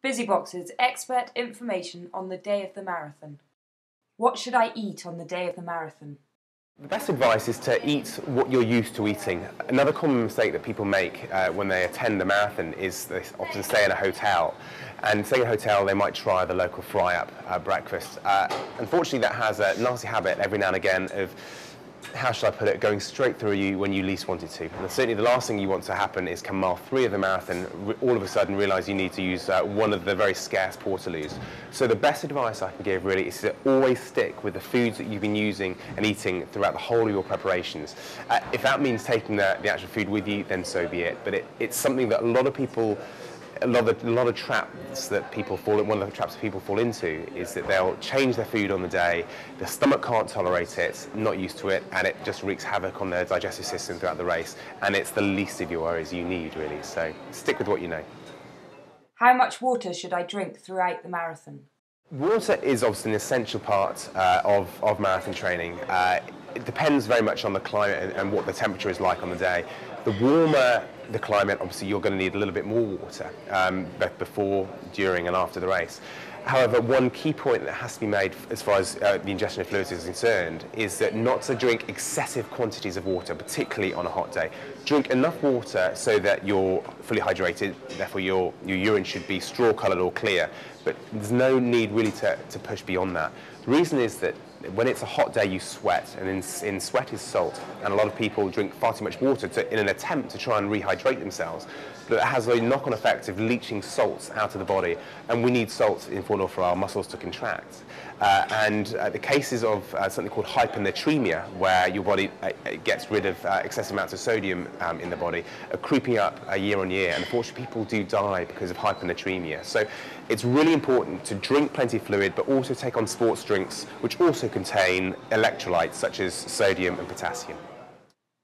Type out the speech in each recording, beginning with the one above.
BusyBox's expert information on the day of the marathon. What should I eat on the day of the marathon? The best advice is to eat what you're used to eating. Another common mistake that people make when they attend the marathon is they often stay in a hotel. And staying in a hotel, they might try the local fry-up breakfast. Unfortunately, that has a nasty habit every now and again of, how should I put it, going straight through you when you least want it to. And certainly the last thing you want to happen is come mile 3 of the marathon, all of a sudden realise you need to use one of the very scarce portaloos. So the best advice I can give really is to always stick with the foods that you've been using and eating throughout the whole of your preparations. If that means taking the actual food with you, then so be it. But it's something that a lot of traps that people fall in, one of the traps that people fall into is that they'll change their food on the day, their stomach can't tolerate it, not used to it, and it just wreaks havoc on their digestive system throughout the race, and it's the least of your worries you need, really. So stick with what you know. How much water should I drink throughout the marathon? Water is obviously an essential part of marathon training. It depends very much on the climate and what the temperature is like on the day. The warmer the climate, obviously you're going to need a little bit more water, both before, during and after the race. However, one key point that has to be made as far as the ingestion of fluids is concerned is that not to drink excessive quantities of water, particularly on a hot day. Drink enough water so that you're fully hydrated, therefore your urine should be straw-coloured or clear, but there's no need really to push beyond that. The reason is that when it's a hot day you sweat, and in sweat is salt, and a lot of people drink far too much water in an attempt to try and rehydrate themselves. But it has a knock-on effect of leaching salts out of the body, and we need salt in order for our muscles to contract. The cases of something called hyponatremia, where your body gets rid of excessive amounts of sodium in the body, are creeping up year on year, and unfortunately people do die because of hyponatremia. So it's really important to drink plenty of fluid, but also take on sports drinks, which also contain electrolytes such as sodium and potassium.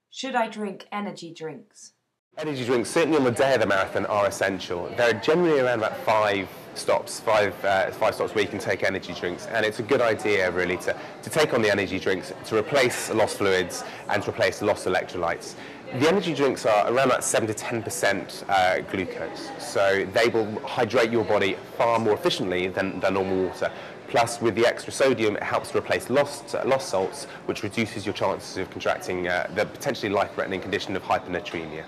Should I drink energy drinks? Energy drinks, certainly on the day of the marathon, are essential. There are generally around about five stops where you can take energy drinks, and it's a good idea really to take on the energy drinks to replace lost fluids and to replace lost electrolytes. The energy drinks are around about 7 to 10% glucose, so they will hydrate your body far more efficiently than normal water. Plus, with the extra sodium, it helps to replace lost salts, which reduces your chances of contracting the potentially life-threatening condition of hyponatremia.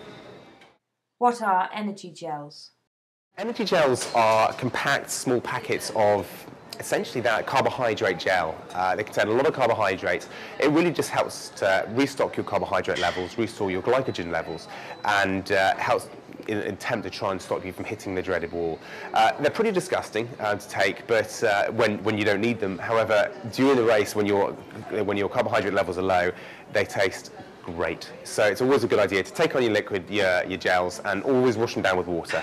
What are energy gels? Energy gels are compact, small packets of essentially that carbohydrate gel. They contain a lot of carbohydrates. It really just helps to restock your carbohydrate levels, restore your glycogen levels, and helps in an attempt to try and stop you from hitting the dreaded wall. They're pretty disgusting to take, but when you don't need them. However, during the race, when your carbohydrate levels are low, they taste great. So it's always a good idea to take on your liquid, your gels, and always wash them down with water.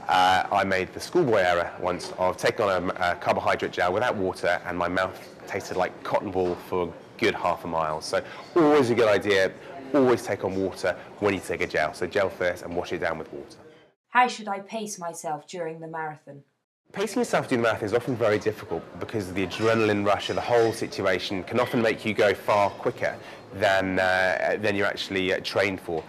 I made the schoolboy error once of taking on a carbohydrate gel without water, and my mouth tasted like cotton wool for a good half a mile. So always a good idea, always take on water when you take a gel. So gel first and wash it down with water. How should I pace myself during the marathon? Pacing yourself during the marathon is often very difficult because of the adrenaline rush of the whole situation can often make you go far quicker than you're actually trained for.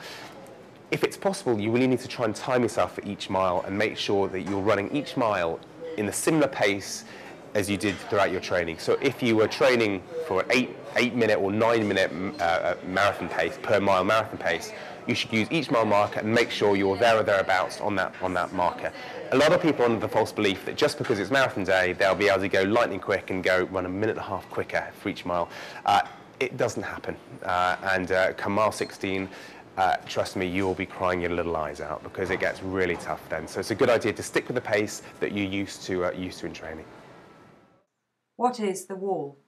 If it's possible, you really need to try and time yourself for each mile and make sure that you're running each mile in a similar pace as you did throughout your training. So if you were training for an 8-minute or 9-minute marathon pace, per mile marathon pace, you should use each mile marker and make sure you're there or thereabouts on that marker. A lot of people are under the false belief that just because it's marathon day, they'll be able to go lightning quick and run a minute and a half quicker for each mile. It doesn't happen. Come mile 16, trust me, you will be crying your little eyes out because it gets really tough then. So it's a good idea to stick with the pace that you're used to in training. What is the wall?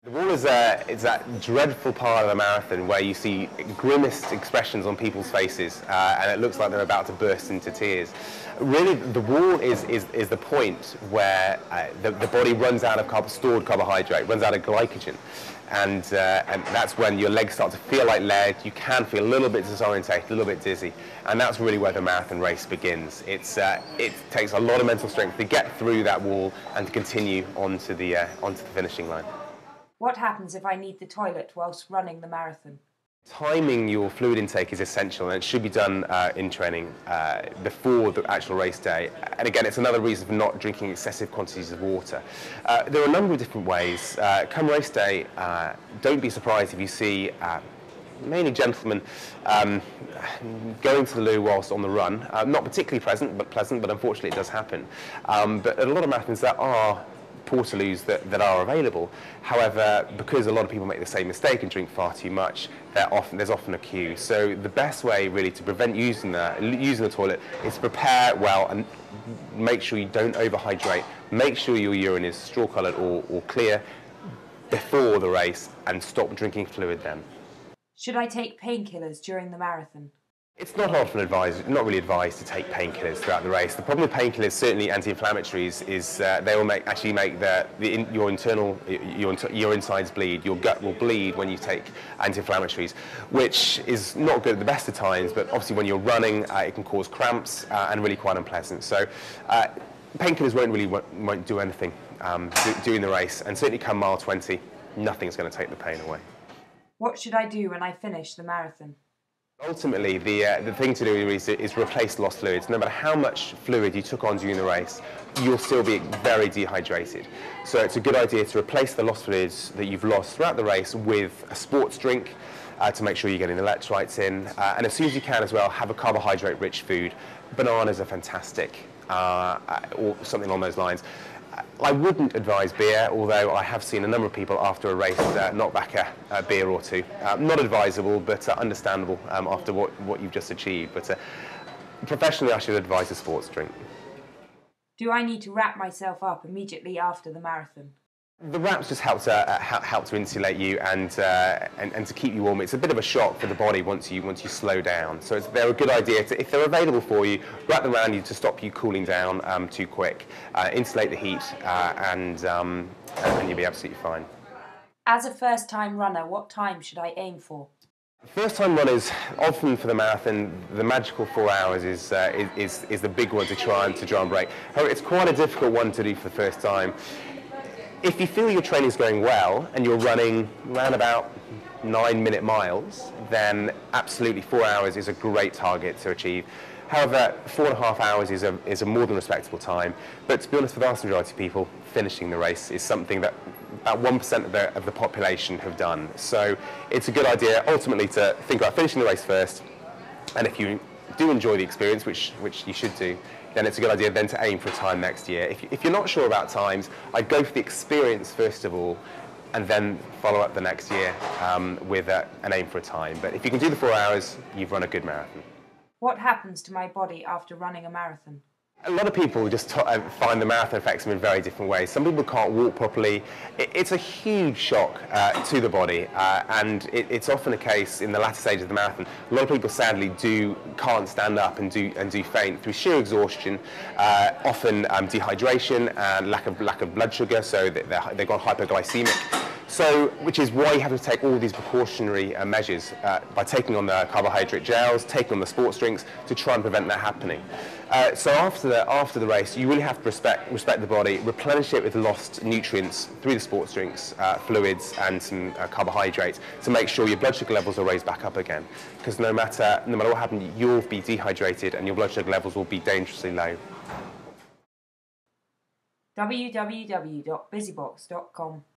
The wall is that dreadful part of the marathon where you see grimmest expressions on people's faces and it looks like they're about to burst into tears. Really, the wall is the point where the body runs out of stored carbohydrate, runs out of glycogen. And that's when your legs start to feel like lead, you can feel a little bit disorientated, a little bit dizzy, and that's really where the marathon race begins. It takes a lot of mental strength to get through that wall and to continue onto the finishing line. What happens if I need the toilet whilst running the marathon? Timing your fluid intake is essential, and it should be done in training before the actual race day. And again, it's another reason for not drinking excessive quantities of water. There are a number of different ways. Come race day, don't be surprised if you see mainly gentlemen going to the loo whilst on the run. Not particularly pleasant, but unfortunately it does happen. But at a lot of marathons there are portaloos that are available. However, because a lot of people make the same mistake and drink far too much, there's often a queue. So the best way really to prevent using the toilet is to prepare well and make sure you don't overhydrate. Make sure your urine is straw-coloured or clear before the race, and stop drinking fluid then. Should I take painkillers during the marathon? It's not not really advised to take painkillers throughout the race. The problem with painkillers, certainly anti-inflammatories, is they will actually make your insides bleed. Your gut will bleed when you take anti-inflammatories, which is not good at the best of times. But obviously, when you're running, it can cause cramps and really quite unpleasant. So, painkillers won't do anything during the race, and certainly come mile 20, nothing's going to take the pain away. What should I do when I finish the marathon? Ultimately, the thing to do is replace lost fluids. No matter how much fluid you took on during the race, you'll still be very dehydrated. So it's a good idea to replace the lost fluids that you've lost throughout the race with a sports drink to make sure you're getting the electrolytes in. And as soon as you can as well, have a carbohydrate-rich food. Bananas are fantastic, or something along those lines. I wouldn't advise beer, although I have seen a number of people after a race knock back a beer or two. Not advisable, but understandable after what you've just achieved. But professionally, I should advise a sports drink. Do I need to wrap myself up immediately after the marathon? The wraps just help to insulate you and to keep you warm. It's a bit of a shock for the body once you slow down. So they're a good idea if they're available for you. Wrap them around you to stop you cooling down too quick. Insulate the heat, and you'll be absolutely fine. As a first-time runner, what time should I aim for? First-time runners, often for the marathon, the magical 4 hours is the big one to try and break. However, it's quite a difficult one to do for the first time. If you feel your training's going well and you're running around about 9-minute miles, then absolutely 4 hours is a great target to achieve. However, 4.5 hours is a more than respectable time. But to be honest, for the vast majority of people, finishing the race is something that about 1% of the population have done. So it's a good idea ultimately to think about finishing the race first. And if you do enjoy the experience, which you should do, then it's a good idea then to aim for a time next year. If you're not sure about times, I'd go for the experience first of all, and then follow up the next year with an aim for a time. But if you can do the 4 hours, you've run a good marathon. What happens to my body after running a marathon? A lot of people just find the marathon affects them in very different ways. Some people can't walk properly. It's a huge shock to the body, and it's often a case in the latter stage of the marathon. A lot of people sadly can't stand up and do faint through sheer exhaustion, often dehydration and lack of blood sugar, so they've gone hypoglycemic. So, which is why you have to take all these precautionary measures by taking on the carbohydrate gels, taking on the sports drinks to try and prevent that happening. So after the race, you really have to respect the body, replenish it with lost nutrients through the sports drinks, fluids, and some carbohydrates to make sure your blood sugar levels are raised back up again. Because no matter what happens, you'll be dehydrated and your blood sugar levels will be dangerously low. www.busybox.com